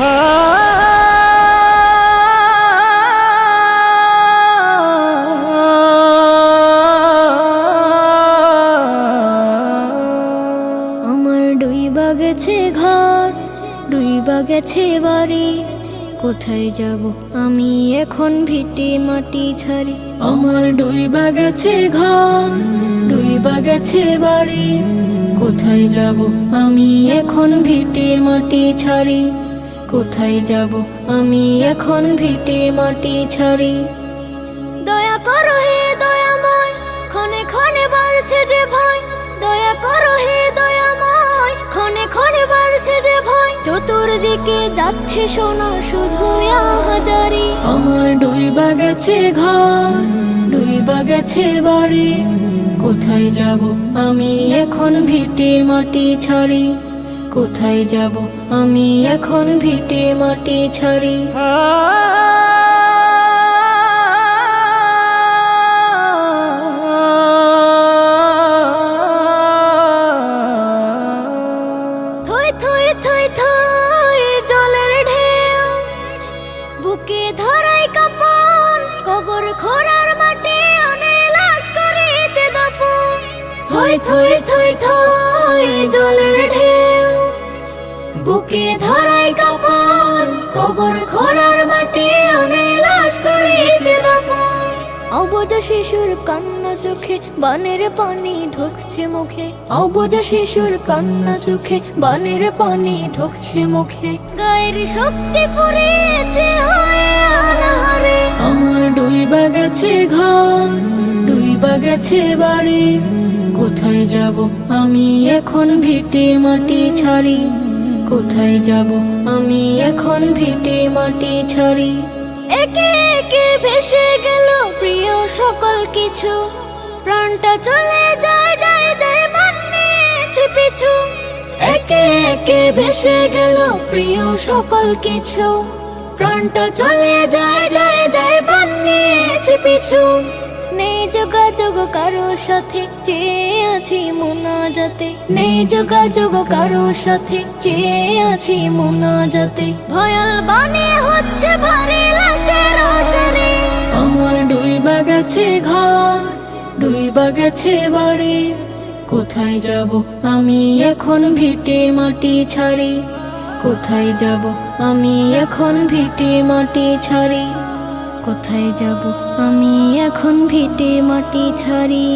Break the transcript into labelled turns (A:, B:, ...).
A: আমার ডুইবা গেছে ঘর, ডুইবা গেছে বাড়ি, কোথায় যাব আমি এখন ভিটে মাটি ছাড়ি। আমার ডুইবা গেছে ঘর, ডুইবা গেছে বাড়ি, কোথায় যাব আমি এখন ভিটে মাটি ছাড়ি। কোথায় যাব আমি এখন ভিটে মাটি ছাড়ি। দয়া করো হে দয়াময়, ক্ষণে ক্ষণে বাড়ছে যে ভয়। দয়া করো হে দয়াময়, ক্ষণে ক্ষণে বাড়ছে যে ভয়। চতুর্দিকে যাচ্ছে সোনা শুধু আহাজারি। আমার ডুইবা গেছে ঘর, ডুইবা গেছে বাড়ি, কোথায় যাব আমি এখন ভিটে মাটি ছাড়ি। কোথায় যাব আমি এখন ভিটে মাটি ছাড়ি। থই থই থই থই জলের ঢেউ, বুকে ধরাই কাপন, কবর খোঁড়ার মাটি অনেক লাশ করিতে দাফন। থই থই থই থই জলের ঢেউ, বুকে ধরাই কাপন, কবর খোঁড়ার মাটি অনেক লাশ করিতে দাফন। অবুঝ শিশুর কান্না চোখে, বানের পানি ঢুকছে মুখে। অবুঝ শিশুর কান্না চোখে, বানের পানি ঢুকছে মুখে। গায়ের শক্তি ফুরিয়েছে হয়ে অনাহারে। আমার ডুইবা গেছে ঘর, ডুইবা গেছে বাড়ি, কোথায় যাব আমি এখন ভিটে মাটি ছাড়ি। কোথায় যাব আমি এখন ভিটে মাটি ছাড়ি। একে একে ভেসে গেল প্রিয় সকল কিছু, প্রাণটা চলে যায় যায় যায় বানিয়েছে পিছু। একে একে ভেসে গেল প্রিয় সকল কিছু, প্রাণটা চলে যায় যায় যায় বানিয়েছে পিছু। নেই যোগাযোগ কারোর সাথে, চেয়ে আছি মোনাজাতে। নেই যোগাযোগ কারোর সাথে, চেয়ে আছি মোনাজাতে। ভয়াল বাণী হচ্ছে ভারী লাশের অসারে। আমার ডুইবা গেছে ঘর, ডুইবা গেছে বাড়ি, কোথায় যাব আমি এখন ভিটে মাটি ছাড়ি। কোথায় যাব আমি এখন ভিটে মাটি ছাড়ি। কোথায় যাব আমি এখন ভিটে মাটি ছাড়ি।